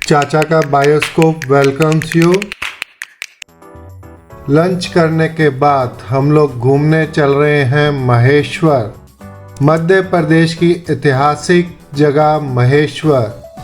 चाचा का bioscope welcomes you. Lunch करने के बाद हम लोग घूमने चल रहे हैं महेश्वर, मध्य प्रदेश की ऐतिहासिक जगह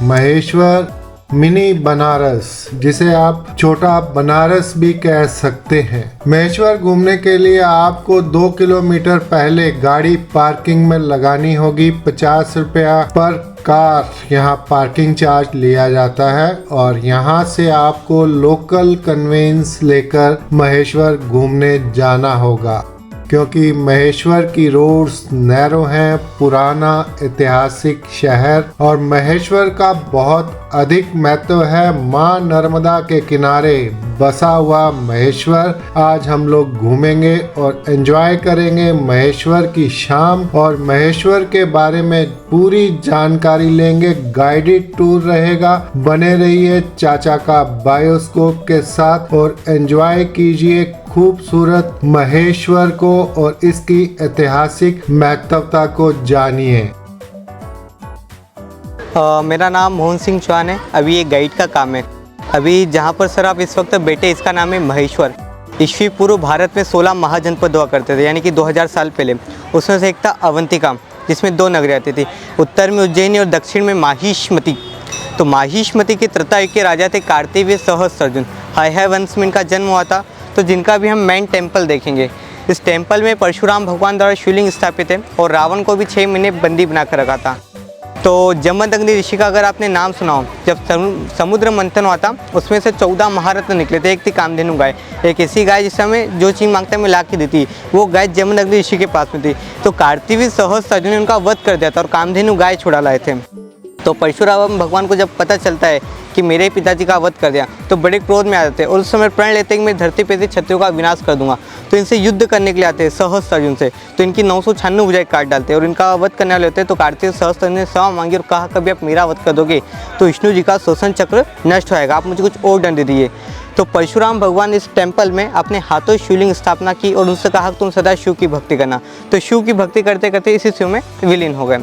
महेश्वर मिनी बनारस, जिसे आप छोटा बनारस भी कह सकते हैं। महेश्वर घूमने के लिए आपको 2 किलोमीटर पहले गाड़ी पार्किंग में लगानी होगी। 50 रुपया पर कार यहाँ पार्किंग चार्ज लिया जाता है और यहाँ से आपको लोकल कन्वेंस लेकर महेश्वर घूमने जाना होगा, क्योंकि महेश्वर की रोड्स नैरो हैं। पुराना ऐतिहासिक शहर और महेश्वर का बहुत अधिक महत्व है। माँ नर्मदा के किनारे बसा हुआ महेश्वर आज हम लोग घूमेंगे और एंजॉय करेंगे महेश्वर की शाम, और महेश्वर के बारे में पूरी जानकारी लेंगे। गाइडेड टूर रहेगा। बने रहिए चाचा का बायोस्कोप के साथ और एंजॉय कीजिए खूबसूरत महेश्वर को और इसकी ऐतिहासिक महत्वता को जानिए। मेरा नाम मोहन सिंह चौहान है। अभी ये गाइड का काम है। अभी जहाँ पर सर आप इस वक्त बैठे, इसका नाम है महेश्वर। ईस्वी पूर्व भारत में 16 महाजनपद हुआ करते थे, यानी कि 2000 साल पहले। उसमें से एक था अवंतिका, जिसमें 2 नगरी आती थी, उत्तर में उज्जैनी और दक्षिण में माहिष्मति। तो माहिष्मति के त्रतायुग के राजा थे कार्तिवीर्य सहस्त्रर्जुन। हाय वंश में इनका जन्म हुआ था। तो जिनका भी हम मेन टेम्पल देखेंगे, इस टेम्पल में परशुराम भगवान द्वारा शिवलिंग स्थापित है और रावण को भी 6 महीने बंदी बनाकर रखा था। तो जमदग्नि ऋषि का अगर आपने नाम सुना हो, जब समुद्र मंथन हुआ था, उसमें से 14 महारत्न निकले थे। एक थी कामधेनु गाय, एक ऐसी गाय जिस समय जो चीज मांगता है मैं ला के देती, वो गाय जमदग्नि ऋषि के पास में थी। तो कार्तिवीर्य सहस्त्रर्जुन ने उनका वध कर दिया था और कामधेनु गाय छुड़ा लाए थे। तो परशुराम भगवान को जब पता चलता है कि मेरे पिताजी का वध कर दिया, तो बड़े क्रोध में आ जाते हैं और उस समय प्रण लेते हैं कि मैं धरती पे से क्षत्रियों का विनाश कर दूंगा। तो इनसे युद्ध करने के लिए आते हैं सहस्त्रर्जुन से। तो इनकी 996 भुजाएं काट डालते हैं और इनका वध करने वाले होते हैं। तो कार्तिक सहस्त्रर्जुन ने क्षमा मांगी और कहा, कभी आप मेरा वध कर दोगे तो विष्णु जी का शोषण चक्र नष्ट होएगा, आप मुझे कुछ और दंड दे दीजिए। तो परशुराम भगवान इस टेम्पल में अपने हाथों शिवलिंग स्थापना की और उनसे कहा तुम सदा शिव की भक्ति करना। तो शिव की भक्ति करते करते इसी शिव में विलीन हो गए।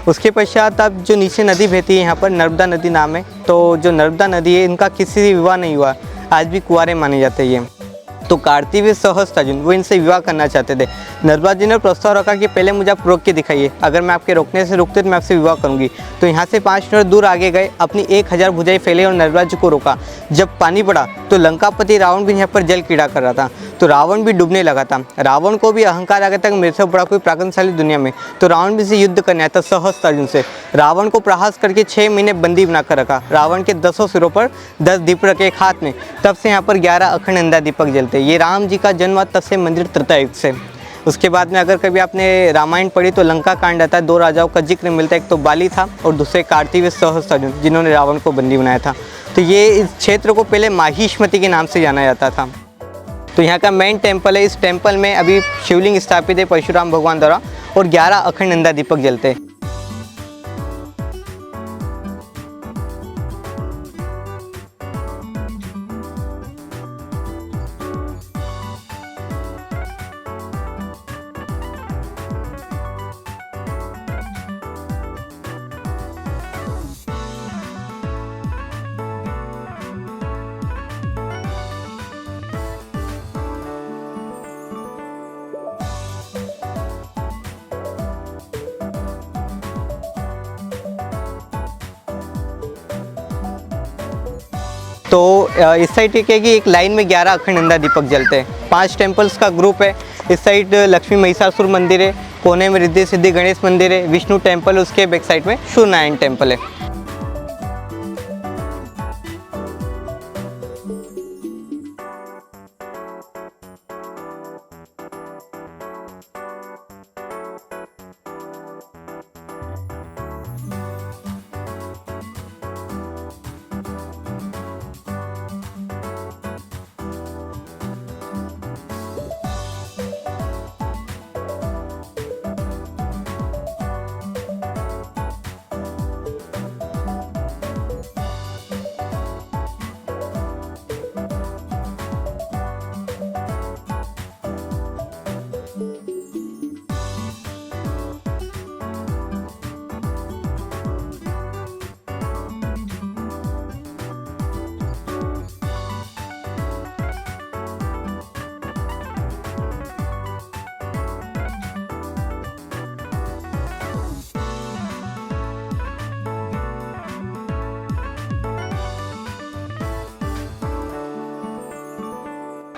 उसके पश्चात अब जो नीचे नदी बहती है, यहाँ पर नर्मदा नदी नाम है। तो जो नर्मदा नदी है, इनका किसी से विवाह नहीं हुआ, आज भी कुंवारे माने जाते हैं ये। तो कार्तिवीर्य सहस्त्रर्जुन वो इनसे विवाह करना चाहते थे। नर्मदा जी ने प्रस्ताव रखा कि पहले मुझे आप रोक के दिखाइए, अगर मैं आपके रोकने से रुकते तो मैं आपसे विवाह करूंगी। तो यहाँ से 5 मिनट दूर आगे गए, अपनी 1000 भुजाएं फैले और नर्मदा जी को रोका। जब पानी बढ़ा तो लंकापति रावण भी यहाँ पर जल क्रीड़ा कर रहा था। तो रावण भी डूबने लगा था। रावण को भी अहंकार आ गया था कि मेरे से बड़ा कोई पराक्रमशाली दुनिया में। तो रावण भी से युद्ध करने आया था सहस्त्रर्जुन से। रावण को प्रहास करके 6 महीने बंदी बनाकर रखा। रावण के 10 सिरों पर 10 दीप रखे एक हाथ में। तब से यहाँ पर 11 अखंड नंदा दीपक जलते। ये राम जी का जन्म, तब से मंदिर त्रतायुग से। उसके बाद में अगर कभी आपने रामायण पढ़ी तो लंका कांड आता है। 2 राजाओं का जिक्र मिलता है, एक तो बाली था और दूसरे कार्तिवीर्य सहस्त्रर्जुन, जिन्होंने रावण को बंदी बनाया था। तो ये इस क्षेत्र को पहले माहिष्मति के नाम से जाना जाता था। तो यहाँ का मेन टेम्पल है। इस टेम्पल में अभी शिवलिंग स्थापित है परशुराम भगवान द्वारा और 11 अखंड नंदा दीपक जलते हैं। तो इस साइड क्या है कि एक लाइन में 11 अखंड नंदा दीपक जलते हैं। 5 टेम्पल्स का ग्रुप है। इस साइड लक्ष्मी महिषासुर मंदिर है, कोने में रिद्धि सिद्धि गणेश मंदिर है, विष्णु टेम्पल, उसके बैक साइड में सूर्यनारायण टेम्पल है।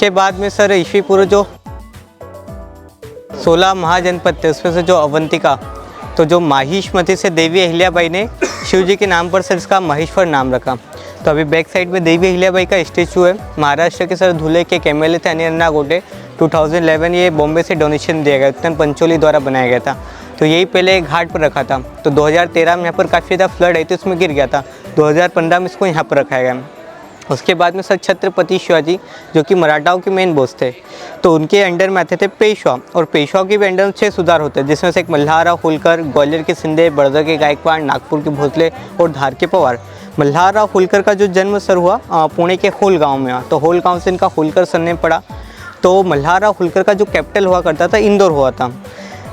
उसके बाद में सर ईस्वी पूर्व जो 16 महाजनपद थे उसमें से जो अवंतिका, तो जो माहिष्मती से देवी अहिल्याबाई ने शिव जी के नाम पर सर इसका महेश्वर नाम रखा। तो अभी बैक साइड में देवी अहिल्याबाई का स्टेचू है। महाराष्ट्र के सर धुले के एमएलए थे अनिल अन्ना गोटे। 2011 ये बॉम्बे से डोनेशन दिया गया, उत्तम पंचोली द्वारा बनाया गया था। तो यही पहले घाट पर रखा था। तो 2013 में यहाँ पर काफ़ी ज़्यादा फ्लड आई थी, उसमें गिर गया था। 2015 में इसको यहाँ पर रखाया गया। उसके बाद में सर छत्रपति शिवाजी जो कि मराठाओं के मेन बॉस थे, तो उनके अंडर में आते थे पेशवा, और पेशवा के भी अंडर में 6 सुधार होते हैं, जिसमें से एक मल्हारराव होलकर, ग्वालियर के शिंदे, बड़ौदा के गायकवाड़, नागपुर के भोसले और धार के पवार। मल्हारराव होलकर का जो जन्म सर हुआ पुणे के होल गांव में हुआ, तो होल गांव से इनका होलकर सरनेम पड़ा। तो मल्हारराव होलकर का जो कैपिटल हुआ करता था इंदौर हुआ था।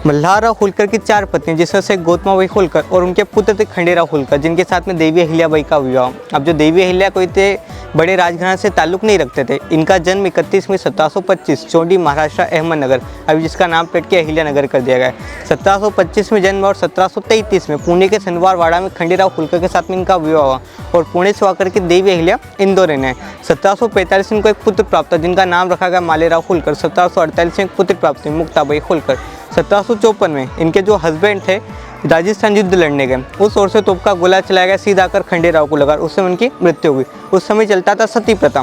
मल्हारराव होलकर की 4 पत्नी, जिसमें से गौतमाबाई होलकर और उनके पुत्र थे खंडेराव होलकर, जिनके साथ में देवी अहिल्याबाई का विवाह। अब जो देवी अहिल्या कोई थे बड़े राजघराने से ताल्लुक़ नहीं रखते थे। इनका जन्म 31 मई 1725 चौंडी महाराष्ट्र अहमदनगर, अभी जिसका नाम पेट के अहिल्यानगर कर दिया गया है। 1725 में जन्म और 1733 में पुणे के सनवारवाड़ा में खंडेराव होलकर के साथ में इनका विवाह हुआ और पुणे से आकर के देवी अहिल्या इंदौर रहना है। 1745 में इनको एक पुत्र प्राप्त था जिनका नाम रखा गया मालेराव होलकर। 1748 में एक पुत्र प्राप्त हुई मुक्ताबाई होलकर। 1754 में इनके जो हस्बैंड थे राजस्थान युद्ध लड़ने गए, उस ओर से तोप का गोला चलाया गया, सीधा आकर खंडेराव को लगा, उससे उनकी मृत्यु हुई। उस समय चलता था सती प्रथा,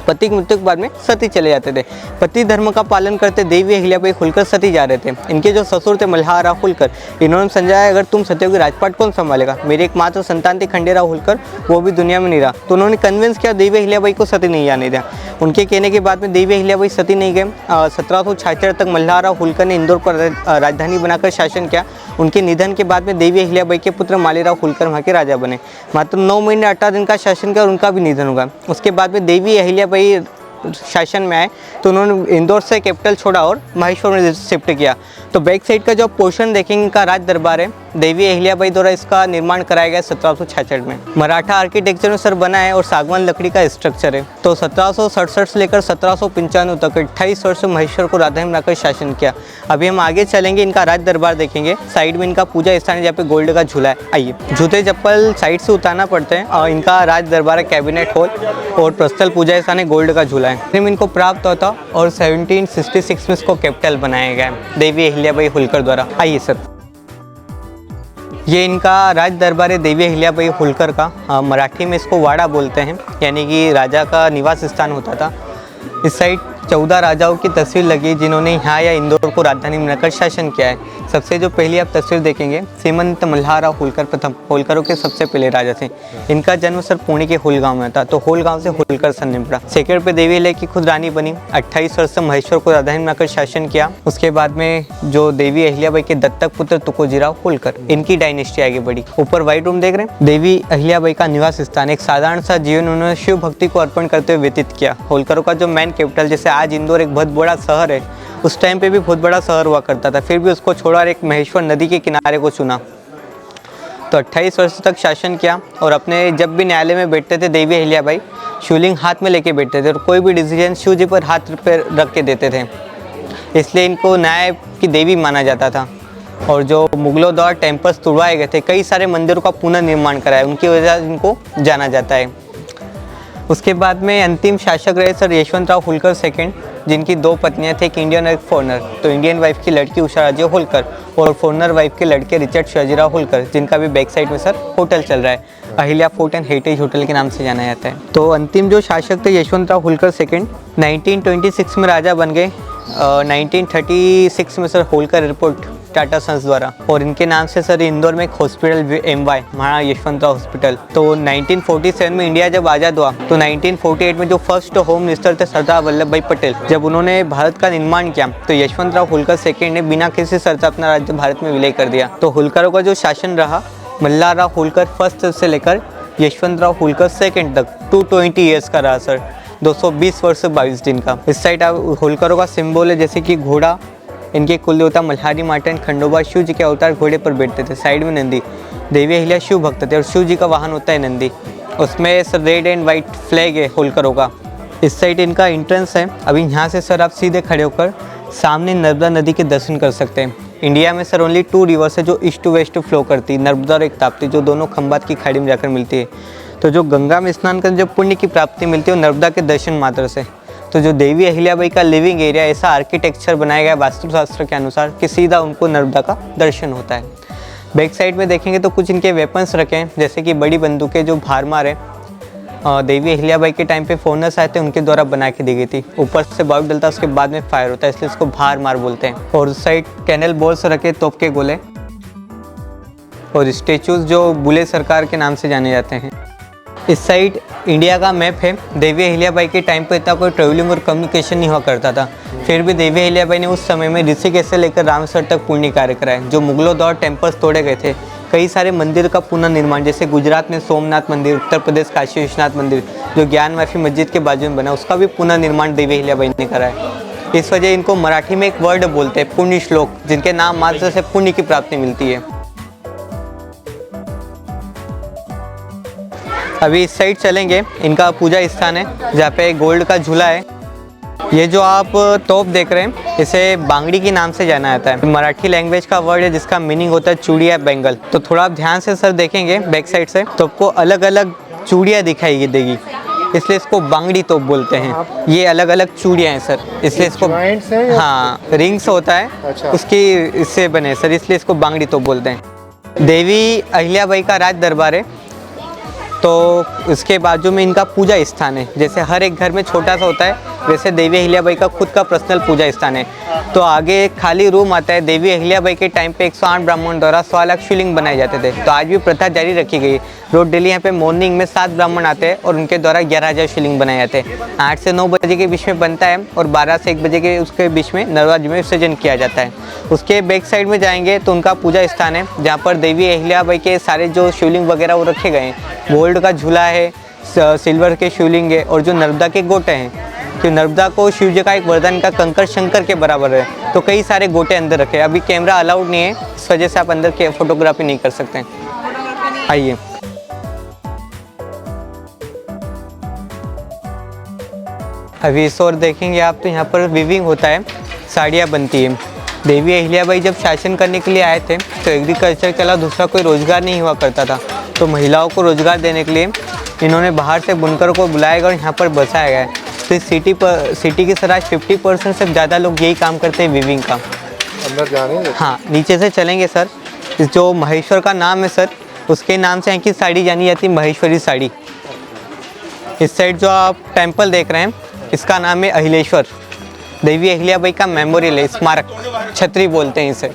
पति की मृत्यु के बाद में सती चले जाते थे। पति धर्म का पालन करते देवी अहिल्याबाई होलकर सती जा रहे थे। इनके जो ससुर थे मल्हारराव होलकर, इन्होंने समझाया अगर तुम सती होगी राजपाट कौन संभालेगा, मेरी एकमात्र संतान थी खंडेराव होलकर, वो भी दुनिया में नहीं रहा। तो उन्होंने कन्विंस किया देवी अहिल्याबाई को सती नहीं जाने दिया। उनके कहने के बाद में देवी अहिल्याबाई सती नहीं गए। 1766 तक मल्हारराव होलकर ने इंदौर पर राजधानी बनाकर शासन किया। उनके निधन के बाद में देवी अहिल्याबाई के पुत्र मालेराव होलकर वहाँ के राजा बने। मात्र 9 महीने 18 दिन का शासन किया और उनका भी निधन होगा। उसके बाद में देवी अहिल्याबाई शासन में आए तो उन्होंने इंदौर से कैपिटल छोड़ा और महेश्वर में शिफ्ट किया। तो बैक साइड का जो पोर्शन देखेंगे इनका राज दरबार है। देवी अहिल्याबाई द्वारा इसका निर्माण कराया गया 1766 में। मराठा आर्किटेक्चर में सर बना है और सागवान लकड़ी का स्ट्रक्चर है। तो 1767 से लेकर 1795 तक 28 वर्ष महेश्वर को राजधानी बनाकर शासन किया। अभी हम आगे चलेंगे, इनका राज दरबार देखेंगे। साइड में इनका पूजा स्थान है जहाँ पे गोल्ड का झूला है। आइए, जूते चप्पल साइड से उतारना पड़ते हैं। और इनका राज दरबार है, कैबिनेट हॉल और प्रस्थल पूजा स्थान है, गोल्ड का झूला है। इनको प्राप्त होता और 1766 में इसको कैपिटल बनाया गया देवी अहिल्याबाई होलकर द्वारा। आइए सर, ये इनका राज दरबार है देवी अहिल्याबाई होलकर का। मराठी में इसको वाड़ा बोलते हैं, यानी कि राजा का निवास स्थान होता था। इस साइड 14 राजाओं की तस्वीर लगी जिन्होंने यहाँ या इंदौर को राजधानी बनाकर शासन किया है। सबसे जो पहली आप तस्वीर देखेंगे सीमंत मल्हारराव होलकर प्रथम, होलकरों के सबसे पहले राजा थे। इनका जन्म सर पुणे के होल गांव में था, तो होल गांव से होलकर सरनेम पड़ा। सेकंड पे देवी अहिल्या की खुद रानी बनी। 28 वर्ष से महेश्वर को राजधानी बनाकर शासन किया। उसके बाद में जो देवी अहिल्याबाई के दत्तक पुत्र तुकोजीराव होलकर, इनकी डायनेस्टी आगे बढ़ी। ऊपर व्हाइट रूम देख रहे हैं, देवी अहिल्याबाई का निवास स्थान। एक साधारण सा जीवन उन्होंने शिव भक्ति को अर्पण करते हुए व्यतीत किया। होलकरों का जो मेन कैपिटल, जैसे आज इंदौर एक बहुत बड़ा शहर है, उस टाइम पे भी बहुत बड़ा शहर हुआ करता था, फिर भी उसको छोड़ा और एक महेश्वर नदी के किनारे को चुना। तो 28 वर्ष तक शासन किया और अपने जब भी न्यायालय में बैठते थे देवी अहिल्याबाई शिवलिंग हाथ में लेके बैठते थे और कोई भी डिसीजन शिव जी पर हाथ पर रख के देते थे, इसलिए इनको न्याय की देवी माना जाता था। और जो मुगलों द्वारा टेम्पल्स तुड़वाए गए थे, कई सारे मंदिरों का पुनर्निर्माण कराया, उनकी वजह से इनको जाना जाता है। उसके बाद में अंतिम शासक रहे सर यशवंतराव होलकर सेकंड, जिनकी 2 पत्नियां थी, एक इंडियन और एक फॉरनर। तो इंडियन वाइफ की लड़की उषाराजे होलकर और फॉरनर वाइफ के लड़के रिचर्ड शिवाजीराव होलकर, जिनका भी बैक साइड में सर होटल चल रहा है, Ahilya fort and heritage hotel के नाम से जाना जाता है। तो अंतिम जो शासक थे यशवंतराव होलकर सेकंड, 1926 में राजा बन गए। 1936 में sir Holkar airport Tata Sons द्वारा, और इनके नाम से सर इंदौर में एक hospital MY Maharana Yashwantrao hospital. तो 1947 में इंडिया जब आज़ाद हुआ तो 1948 में जो फर्स्ट होम मिनिस्टर थे सरदार वल्लभ भाई पटेल, जब उन्होंने भारत का निर्माण किया तो यशवंतराव होलकर सेकंड ने बिना किसी शर्त अपना राज्य भारत में विलय कर दिया। तो होलकरों का जो शासन रहा, मल्हारराव होलकर फर्स्ट से लेकर यशवंतराव होलकर सेकंड तक 220 ईयर्स का रहा सर, 220 वर्ष 22 दिन का। इस साइड होलकरों का सिंबल है, जैसे कि घोड़ा, इनके कुल देवता मल्हारी मार्टन खंडोबा शिव जी के अवतार घोड़े पर बैठते थे। साइड में नंदी, देवी अहिल्या शिव भक्त थे और शिव जी का वाहन होता है नंदी। उसमें sir red and white flag है होलकरों का। इस साइड इनका एंट्रेंस है। अभी यहाँ से सर आप सीधे खड़े होकर सामने नर्मदा नदी के दर्शन कर सकते हैं। इंडिया में सर ओनली 2 रिवर्स है जो ईस्ट टू वेस्ट फ्लो करती है, नर्मदा और एक ताप्ती, जो दोनों खंबात की खाड़ी में जाकर मिलती है। तो जो गंगा में स्नान कर जो पुण्य की प्राप्ति मिलती है वो नर्मदा के दर्शन मात्र से। तो जो देवी अहिल्याबाई का लिविंग एरिया ऐसा आर्किटेक्चर बनाया गया वास्तुशास्त्र के अनुसार कि सीधा उनको नर्मदा का दर्शन होता है। बैक साइड में देखेंगे तो कुछ इनके वेपन्स रखे हैं, जैसे कि बड़ी बंदूकें जो भारमार है देवी अहिल्याबाई के टाइम पे फॉरनर्स आए थे उनके द्वारा बना के दी गई थी। ऊपर से बारूद डलता है, उसके बाद में फायर होता है, इसलिए इसको भारमार बोलते हैं। और उस साइड कैनल बॉल्स रखे, तोप के गोले, और स्टेचूज जो बुले सरकार के नाम से जाने जाते हैं। इस साइड इंडिया का मैप है। देवी अहिल्याबाई के टाइम पे इतना कोई ट्रेवलिंग और कम्युनिकेशन नहीं हुआ करता था, फिर भी देवी अहिल्याबाई ने उस समय में ऋषिकेश से लेकर रामसर तक पुण्य कार्य कराए। जो मुगलों द्वारा टेम्पल्स तोड़े गए थे, कई सारे मंदिर का पुनर्निर्माण, जैसे गुजरात में सोमनाथ मंदिर, उत्तर प्रदेश काशी विश्वनाथ मंदिर जो ज्ञानवापी मस्जिद के बाजू में बना, उसका भी पुनर्निर्माण देवी अहिल्याबाई ने कराया। इस वजह इनको मराठी में एक वर्ड बोलते हैं पुण्य श्लोक, जिनके नाम मात्र से पुण्य की प्राप्ति मिलती है। अभी इस साइड चलेंगे, इनका पूजा स्थान है जहाँ पे गोल्ड का झूला है। ये जो आप तोप देख रहे हैं इसे बांगड़ी के नाम से जाना जाता है। मराठी लैंग्वेज का वर्ड है जिसका मीनिंग होता है चूड़ी या बैंगल। तो थोड़ा आप ध्यान से सर देखेंगे बैक साइड से तो आपको अलग अलग चूड़ियाँ दिखाई देगी, इसलिए इसको बांगड़ी तोप बोलते हैं। ये अलग अलग चूड़ियाँ हैं सर, इसलिए इसको हाँ रिंग्स होता है। अच्छा। उसकी इससे बने सर, इसलिए इसको बांगड़ी तोप बोलते हैं। देवी अहिल्याबाई का राज दरबार है, तो इसके बाजू में इनका पूजा स्थान है। जैसे हर एक घर में छोटा सा होता है, वैसे देवी अहिल्याबाई का खुद का पर्सनल पूजा स्थान है। तो आगे एक खाली रूम आता है। देवी अहिल्याबाई के टाइम पे 108 ब्राह्मण द्वारा 100 लाख शिवलिंग बनाए जाते थे, तो आज भी प्रथा जारी रखी गई। रोज डेली यहाँ पे मॉर्निंग में 7 ब्राह्मण आते हैं और उनके द्वारा 11,000 शिवलिंग बनाए जाते हैं। 8 से 9 बजे के बीच में बनता है और 12 से 1 बजे के उसके बीच में नर्मदा जी में विसर्जन किया जाता है। उसके बैक साइड में जाएंगे तो उनका पूजा स्थान है, जहाँ पर देवी अहिल्याबाई के सारे जो शिवलिंग वगैरह वो रखे गए हैं। गोल्ड का झूला है, सिल्वर के शिवलिंग है, और जो नर्मदा के गोटे हैं, तो नर्मदा को शिव जी का एक वरदान का कंकर शंकर के बराबर है, तो कई सारे गोटे अंदर रखे। अभी कैमरा अलाउड नहीं है, इस वजह से आप अंदर के फोटोग्राफी नहीं कर सकते हैं। आइए अभी इस और देखेंगे आप तो यहाँ पर वीविंग होता है, साड़ियाँ बनती है। देवी अहिल्याबाई जब शासन करने के लिए आए थे तो एग्रीकल्चर के अलावा दूसरा कोई रोज़गार नहीं हुआ करता था, तो महिलाओं को रोज़गार देने के लिए इन्होंने बाहर से बुनकर को बुलाया गया और यहाँ पर बसाया गया है। तो इस सिटी की सराज 50% से ज़्यादा लोग यही काम करते हैं वीविंग का। अंदर जाने हैं? हाँ नीचे से चलेंगे सर। इस जो महेश्वर का नाम है सर, उसके नाम से यहाँ की साड़ी जानी जाती है महेश्वरी साड़ी। इस साइड जो आप टेम्पल देख रहे हैं इसका नाम है अहिलेश्वर। देवी अहिल्याबाई का मेमोरियल है, स्मारक, छतरी बोलते हैं इसे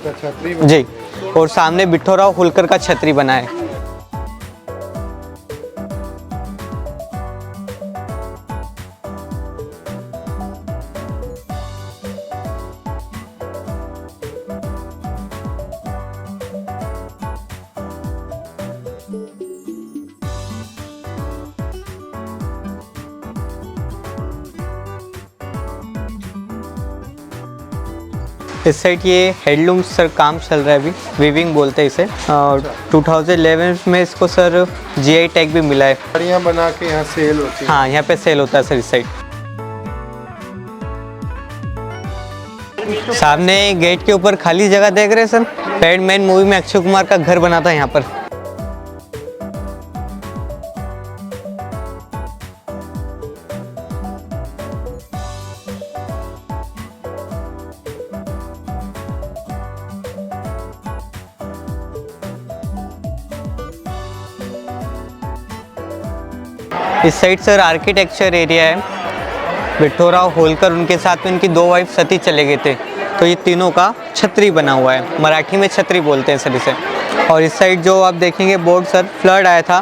जी। और सामने बिट्ठोराव होलकर का छतरी बना है। इस साइड ये हैंडलूम सर काम चल रहा है अभी, वीविंग बोलते हैं इसे। और 2011 में इसको सर जीआई टैग भी मिला है। साड़ियाँ बना के यहाँ सेल होती है? हाँ यहाँ पे सेल होता है सर इस साइड। सामने गेट के ऊपर खाली जगह देख रहे हैं सर, पैडमैन मूवी में अक्षय कुमार का घर बना था यहाँ पर। इस साइड सर आर्किटेक्चर एरिया है। बिट्ठोराव होलकर उनके साथ में उनकी 2 वाइफ सती चले गए थे, तो ये तीनों का छतरी बना हुआ है। मराठी में छतरी बोलते हैं सर इसे। और इस साइड जो आप देखेंगे बोर्ड सर, फ्लड आया था।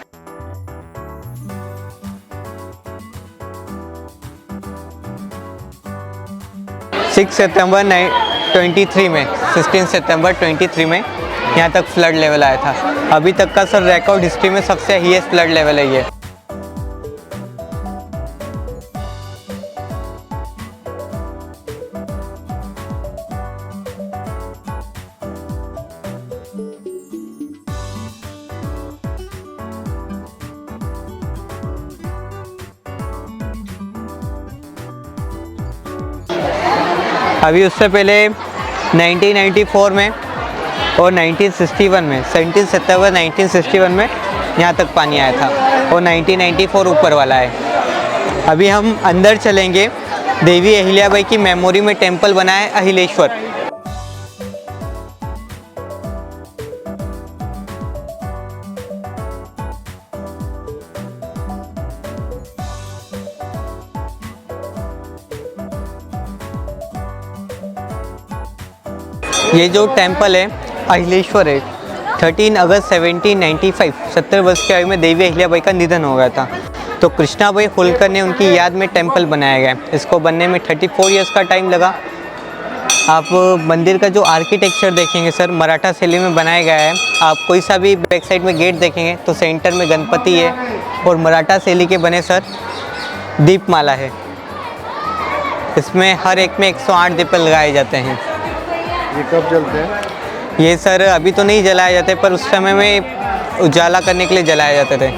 सितंबर 23 में 16 सितंबर 23 में यहाँ तक फ्लड लेवल आया था। अभी तक का सर रिकॉर्ड हिस्ट्री में सबसे हाईएस्ट फ्लड लेवल है ये। अभी उससे पहले 1994 में और 1961 में 17 सितंबर 1961 में यहाँ तक पानी आया था, और 1994 ऊपर वाला है। अभी हम अंदर चलेंगे देवी अहिल्याबाई की मेमोरी में टेम्पल बना है अहिलेश्वर। ये जो टेम्पल है अहिलेश्वर है, 13 अगस्त 1795 70 वर्ष की आयु में देवी अहिल्याबाई का निधन हो गया था। तो कृष्णाबाई होलकर ने उनकी याद में टेम्पल बनाया गया है। इसको बनने में 34 इयर्स का टाइम लगा। आप मंदिर का जो आर्किटेक्चर देखेंगे सर, मराठा शैली में बनाया गया है। आप कोई सा भी बैक साइड में गेट देखेंगे तो सेंटर में गणपति है और मराठा शैली के बने सर दीपमाला है। इसमें हर एक में 108 दीप लगाए जाते हैं। ये कब जलते हैं? ये सर अभी तो नहीं जलाए जाते, पर उस समय में उजाला करने के लिए जलाए जाते थे।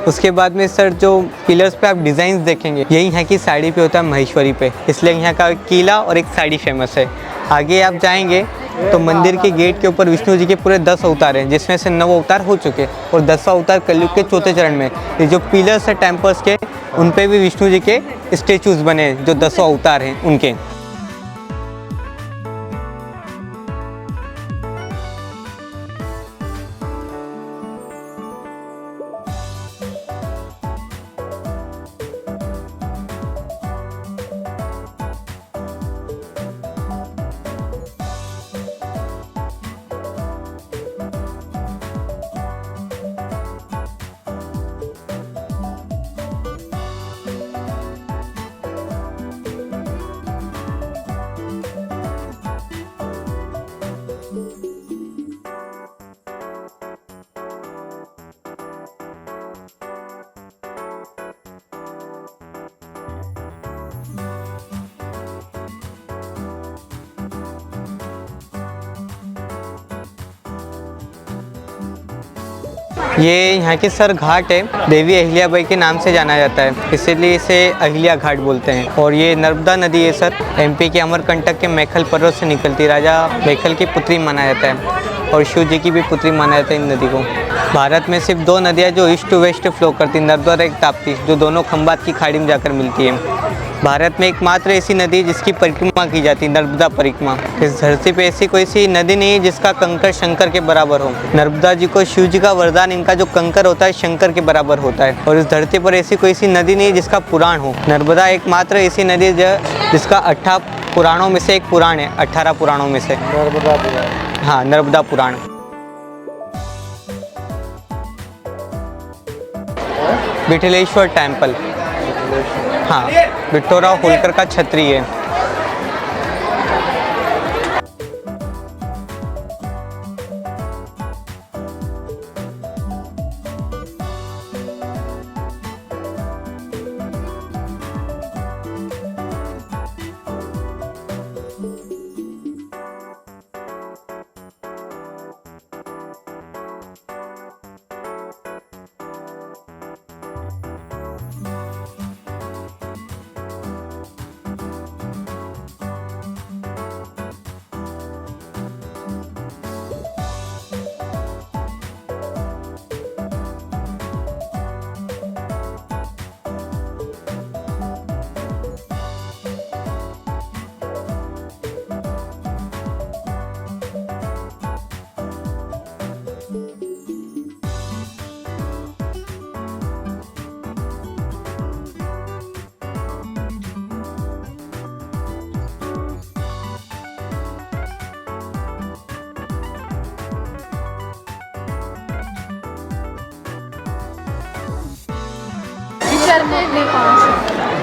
उसके बाद में सर जो पिलर्स पे आप डिज़ाइंस देखेंगे, यही यहाँ की साड़ी पे होता है महेश्वरी पे, इसलिए यहाँ का किला और एक साड़ी फेमस है। आगे आप जाएंगे तो मंदिर के गेट के ऊपर विष्णु जी के पूरे 10 अवतार हैं, जिसमें से 9 अवतार हो चुके और 10 अवतार कलयुग के चौथे चरण में। ये जो पिलर्स है टेम्पल्स के, उन पे भी विष्णु जी के स्टेचूज बने हैं, जो 10 अवतार हैं उनके। ये यहाँ के सर घाट है, देवी अहिल्याबाई के नाम से जाना जाता है, इसीलिए इसे अहिल्या घाट बोलते हैं। और ये नर्मदा नदी है सर, एमपी के अमरकंटक के मैखल पर्वत से निकलती, राजा मैखल की पुत्री माना जाता है और शिव जी की भी पुत्री माना जाता है इन नदी को। भारत में सिर्फ 2 नदियाँ जो ईस्ट टू वेस्ट फ्लो करती, नर्मदा और एक ताप्ती, जो दोनों खंबात की खाड़ी में जाकर मिलती है। भारत में एकमात्र ऐसी नदी है जिसकी परिक्रमा की जाती है, नर्मदा परिक्रमा। इस धरती पे ऐसी कोई सी नदी नहीं है जिसका कंकर शंकर के बराबर हो। नर्मदा जी को शिव जी का वरदान, इनका जो कंकर होता है शंकर के बराबर होता है। और इस धरती पर ऐसी कोई सी नदी नहीं है जिसका पुराण हो। नर्मदा एकमात्र ऐसी नदी है जिसका 18 पुराणों में से एक पुराण है, 18 पुराणों में से नर्मदा पुराण। हाँ, नर्मदा पुराण। विठलेश्वर टेम्पल, हाँ, विठोराव होलकर का छत्री है।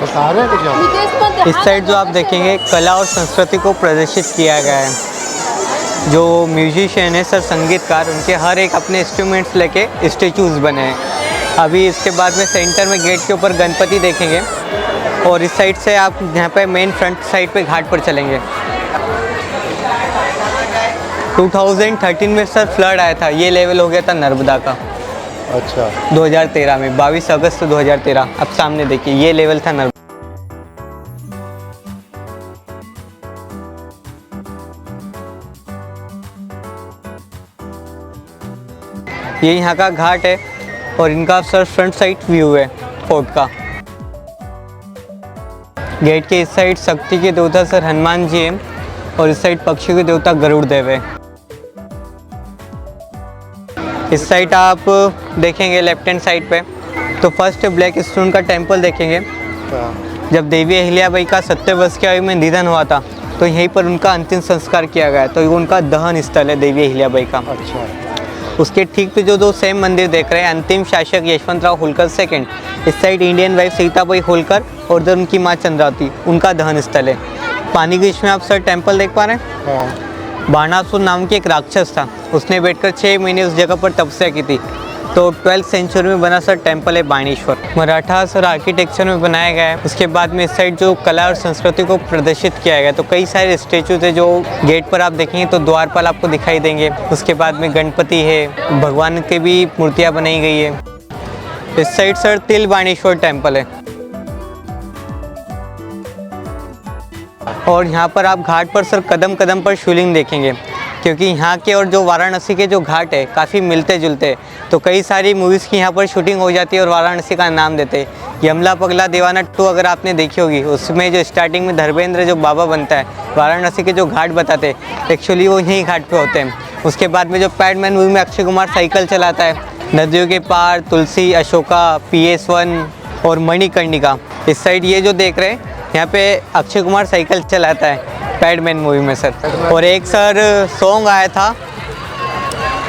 बता रहे हैं कुछ आप? इस साइड जो आप देखेंगे कला और संस्कृति को प्रदर्शित किया गया है। जो म्यूजिशियन है सर, संगीतकार, उनके हर एक अपने इंस्ट्रूमेंट्स लेके स्टेचूज बने हैं। अभी इसके बाद में सेंटर में गेट के ऊपर गणपति देखेंगे और इस साइड से आप यहाँ पे मेन फ्रंट साइड पे घाट पर चलेंगे। 2013 में सर फ्लड आया था, ये लेवल हो गया था नर्मदा का। अच्छा। 2013 में 22 अगस्त 2013, अब सामने देखिए ये लेवल था नर्मदा। ये यहाँ का घाट है और इनका सर फ्रंट साइड व्यू है फोर्ट का। गेट के इस साइड शक्ति के देवता सर हनुमान जी हैं और इस साइड पक्षी के देवता गरुड़ देव है। इस साइड आप देखेंगे लेफ्ट हैंड साइड पे तो फर्स्ट ब्लैक स्टोन का टेंपल देखेंगे। जब देवी अहिल्याबाई का 70 वर्ष की आयु में निधन हुआ था तो यहीं पर उनका अंतिम संस्कार किया गया, तो ये उनका दहन स्थल है देवी अहिल्याबाई का। अच्छा। उसके ठीक पे जो दो सेम मंदिर देख रहे हैं, अंतिम शासक यशवंतराव होलकर सेकंड, इस side Indian wife Sitabai Holkar और उधर उनकी माँ चंद्रावती, उनका दहन स्थल है। पानी के इसमें आप सर टेंपल देख पा रहे हैं। बाणासुर नाम के एक राक्षस था, उसने बैठकर 6 महीने उस जगह पर तपस्या की थी, तो 12th सेंचुरी में बना सर टेंपल है बाणेश्वर। मराठा सर आर्किटेक्चर में बनाया गया है। उसके बाद में इस साइड जो कला और संस्कृति को प्रदर्शित किया गया, तो कई सारे स्टेचू थे जो गेट पर आप देखेंगे तो द्वारपाल आपको दिखाई देंगे। उसके बाद में गणपति है, भगवान की भी मूर्तियाँ बनाई गई है। इस साइड सर तिल बाणेश्वर टेंपल है और यहाँ पर आप घाट पर सर कदम कदम पर शिवलिंग देखेंगे, क्योंकि यहाँ के और जो वाराणसी के जो घाट है काफ़ी मिलते जुलते, तो कई सारी मूवीज़ की यहाँ पर शूटिंग हो जाती है और वाराणसी का नाम देते हैं। यमला पगला दीवाना 2 अगर आपने देखी होगी, उसमें जो स्टार्टिंग में धर्मेंद्र जो बाबा बनता है, वाराणसी के जो घाट बताते हैं एक्चुअली वो यहीं घाट पे होते हैं। उसके बाद में जो पैडमैन मूवी में अक्षय कुमार साइकिल चलाता है, नदियों के पार, तुलसी, अशोका, PS1 और मणिकर्णिका। इस साइड ये जो देख रहे हैं यहाँ पे अक्षय कुमार साइकिल चलाता है पैडमैन मूवी में सर। और एक सर सॉन्ग आया था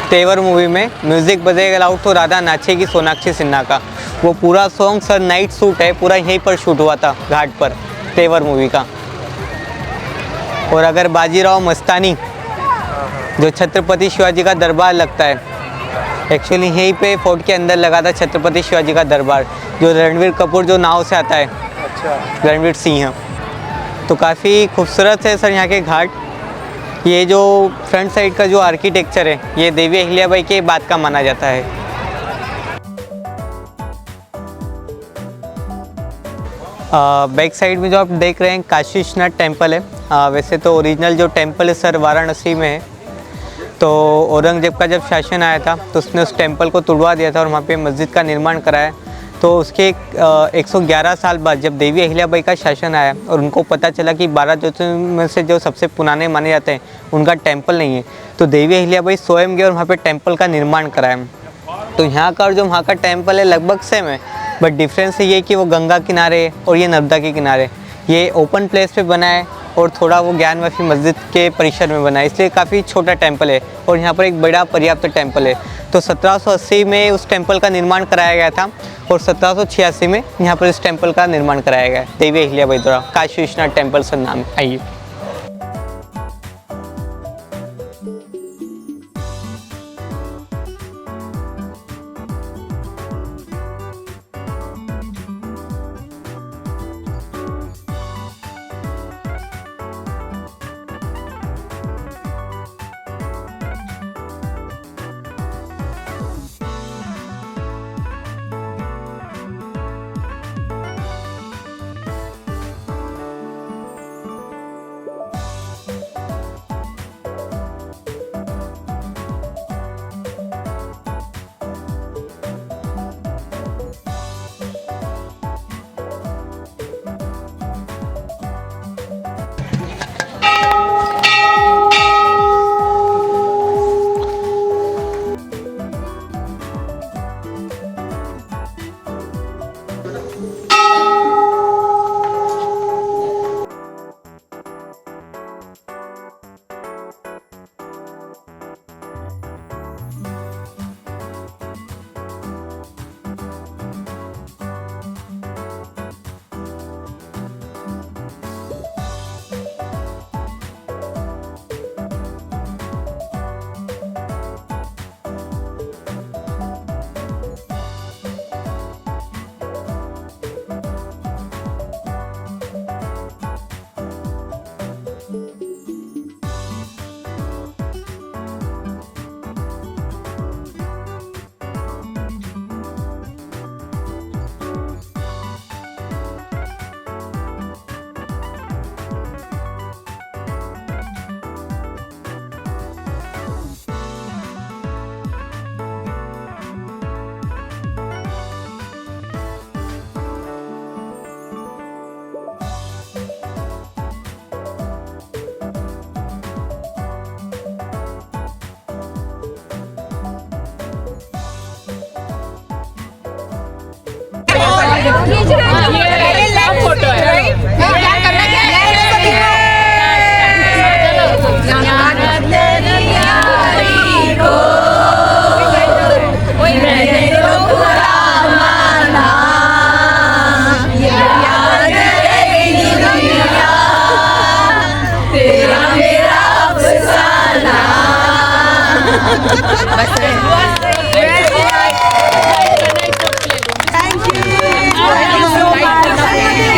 तेवर मूवी में, म्यूज़िक बजेगा लाउड तो राधा नाचेगी सोनाक्षी सिन्हा का, वो पूरा सॉन्ग सर नाइट शूट है, पूरा यहीं पर शूट हुआ था घाट पर तेवर मूवी का। और अगर बाजीराव मस्तानी जो छत्रपति शिवाजी का दरबार लगता है, एक्चुअली यहीं पे फोर्ट के अंदर लगा था छत्रपति शिवाजी का दरबार, जो रणवीर कपूर जो नाव से आता है। अच्छा। रणवीर सिंह। तो काफ़ी खूबसूरत है सर यहाँ के घाट। ये जो फ्रंट साइड का जो आर्किटेक्चर है ये देवी अहिल्याबाई के बाद का माना जाता है। बैक साइड में जो आप देख रहे हैं काशी विश्वनाथ टेम्पल है। वैसे तो ओरिजिनल जो टेम्पल है सर वाराणसी में है, तो औरंगजेब का जब शासन आया था तो उसने उस टेम्पल को तुड़वा दिया था और वहाँ पे मस्जिद का निर्माण कराया। तो उसके 111 साल बाद जब देवी अहिल्याबाई का शासन आया और उनको पता चला कि 12 ज्योतिर्लिंग में से जो सबसे पुराने माने जाते हैं उनका टेंपल नहीं है, तो देवी अहिल्याबाई स्वयं गए और वहाँ पे टेंपल का निर्माण कराया। तो यहाँ का और जो वहाँ का टेंपल है लगभग सेम है, बट डिफरेंस ये है कि वो गंगा किनारे और ये नर्मदा के किनारे, ये ओपन प्लेस पे बना है और थोड़ा वो ज्ञानवापी मस्जिद के परिसर में बना है, इसलिए काफ़ी छोटा टेंपल है और यहाँ पर एक बड़ा पर्याप्त टेंपल है। तो 1780 में उस टेंपल का निर्माण कराया गया था और 1786 में यहाँ पर इस टेंपल का निर्माण कराया गया देवी अहिल्याबाई द्वारा। काशी विश्वनाथ टेंपल सर नाम आइए।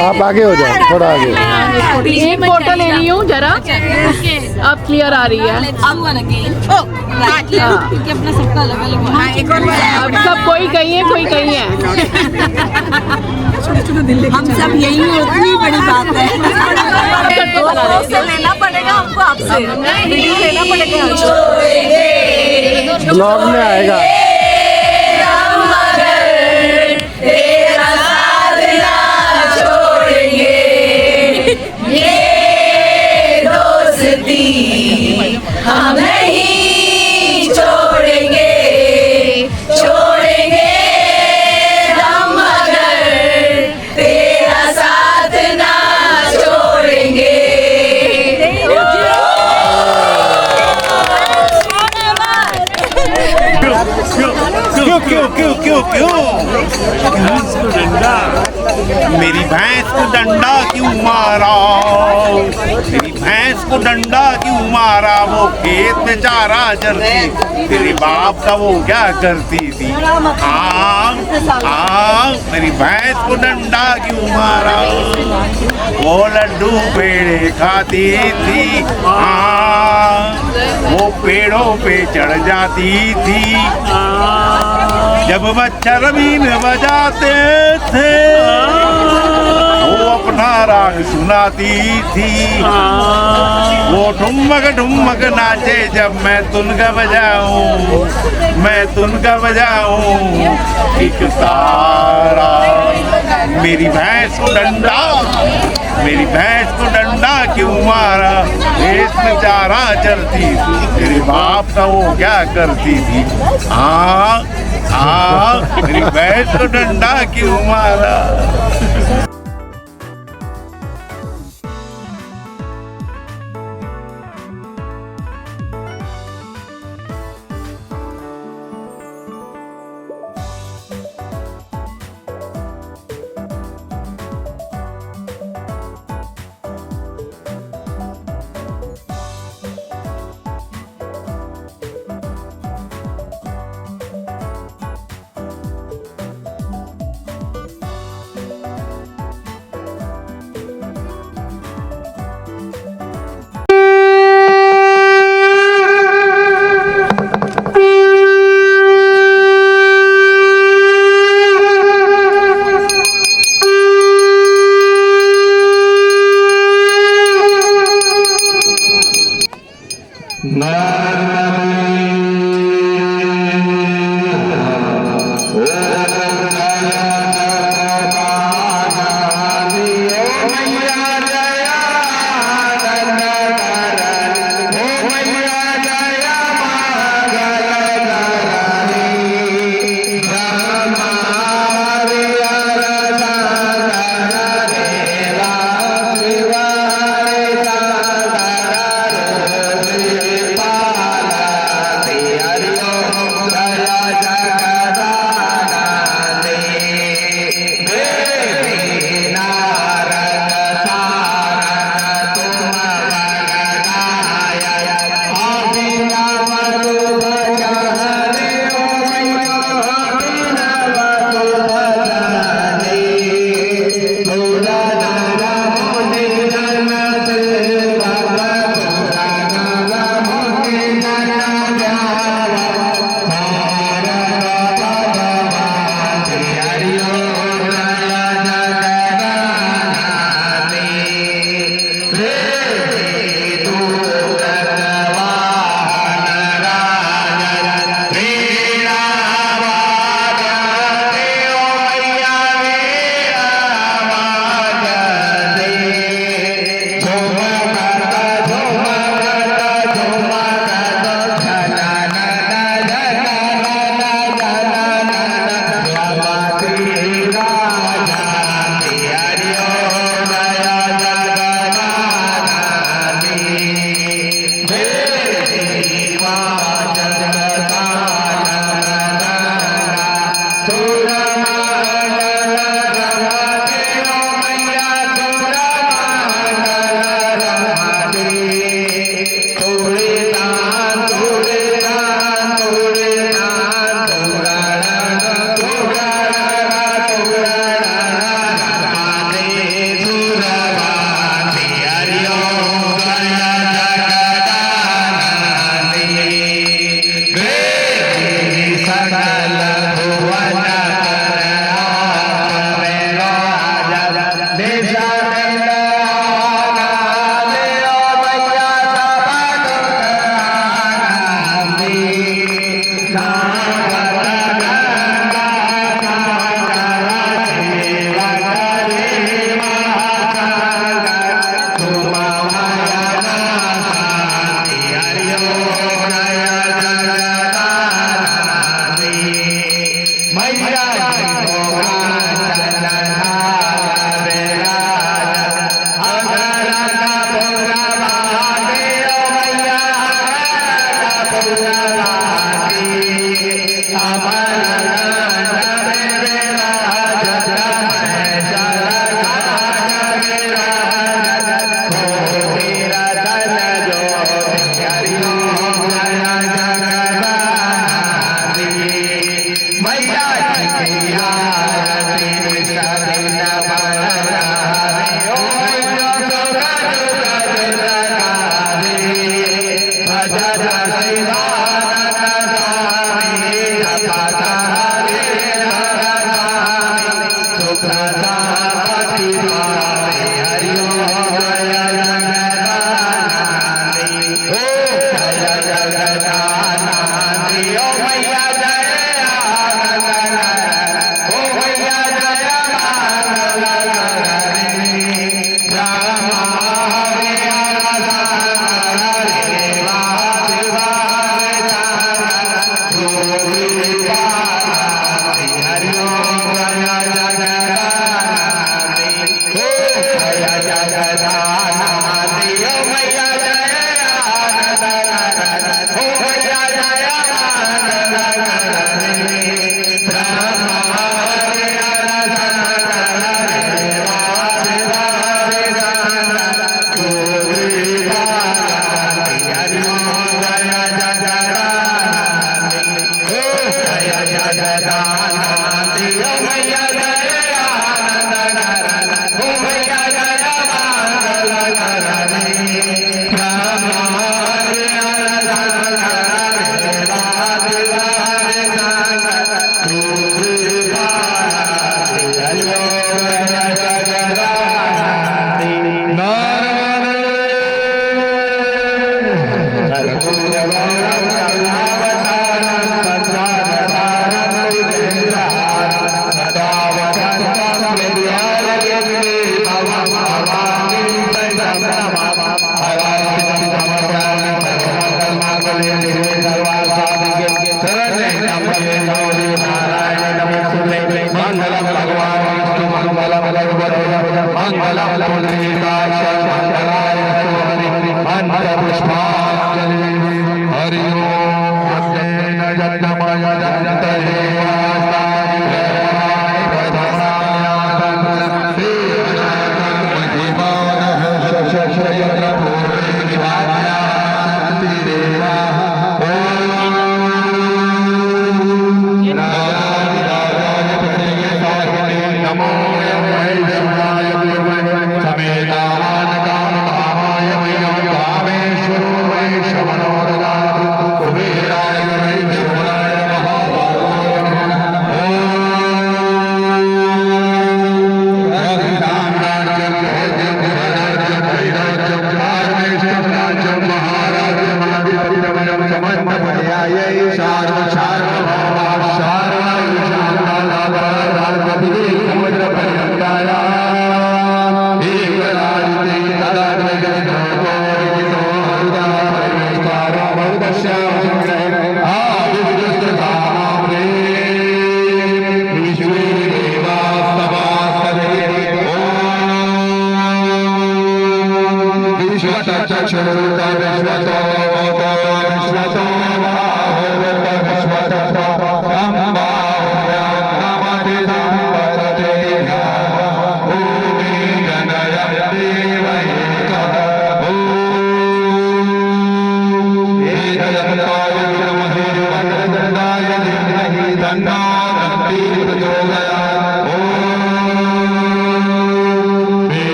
आप आगे हो जाओ, थोड़ा आगे। एक फोटो ले रही हूँ जरा, अब क्लियर आ रही है। क्योंकि अपना सबका अलग अलग अब सब कोई कहीं है, कोई कहीं है। हम सब यही, उतनी बड़ी बात है। लेना पड़ेगा हमको, आपसे लेना पड़ेगा। ब्लॉग में आएगा। हम नहीं छोड़ेंगे, छोड़ेंगे हम मगर तेरा साथ ना छोड़ेंगे। मेरी भैंस को डंडा क्यों मारा, मेरी भैंस को डंडा क्यों मारा, वो खेत में चारा चरती, तेरे बाप का वो क्या करती थी। मेरी भैंस को डंडा क्यों मारा, वो लड्डू पेड़े खाती थी। वो पेड़ों पे चढ़ जाती थी, जब मच्छर बीन बजाते थे वो अपना राग सुनाती थी। वो ठुमक ठुमक नाचे जब मैं तुनका बजाऊं, मैं तुनका बजाऊं एक तारा। मेरी भैंस को डंडा, मेरी भैंस को डंडा क्यों मारा, खेत में चारा चरती थी, तेरे बाप का वो क्या करती थी। मेरी भैंस को डंडा क्यों मारा।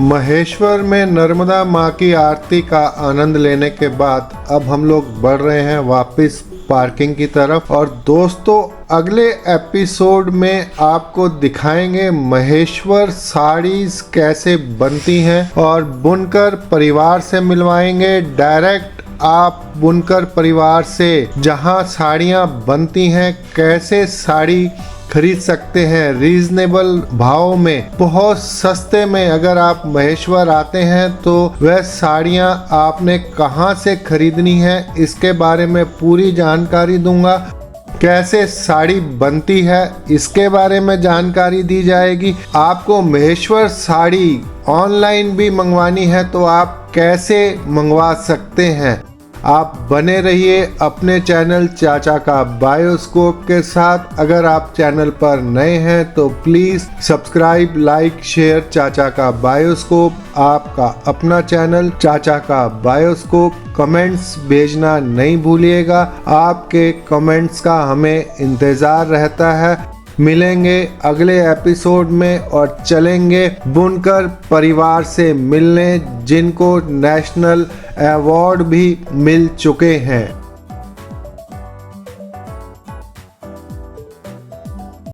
महेश्वर में नर्मदा माँ की आरती का आनंद लेने के बाद अब हम लोग बढ़ रहे हैं वापस पार्किंग की तरफ। और दोस्तों अगले एपिसोड में आपको दिखाएंगे महेश्वर साड़ीज कैसे बनती हैं और बुनकर परिवार से मिलवाएंगे। डायरेक्ट आप बुनकर परिवार से जहां साड़ियां बनती हैं कैसे साड़ी खरीद सकते हैं रीजनेबल भाव में, बहुत सस्ते में। अगर आप महेश्वर आते हैं तो वह साड़ियां आपने कहां से खरीदनी है इसके बारे में पूरी जानकारी दूंगा। कैसे साड़ी बनती है इसके बारे में जानकारी दी जाएगी। आपको महेश्वर साड़ी ऑनलाइन भी मंगवानी है तो आप कैसे मंगवा सकते हैं। आप बने रहिए अपने चैनल चाचा का बायोस्कोप के साथ। अगर आप चैनल पर नए हैं तो प्लीज़ सब्सक्राइब, लाइक, शेयर चाचा का बायोस्कोप, आपका अपना चैनल चाचा का बायोस्कोप। कमेंट्स भेजना नहीं भूलिएगा, आपके कमेंट्स का हमें इंतज़ार रहता है। मिलेंगे अगले एपिसोड में और चलेंगे बुनकर परिवार से मिलने, जिनको नेशनल अवार्ड भी मिल चुके हैं।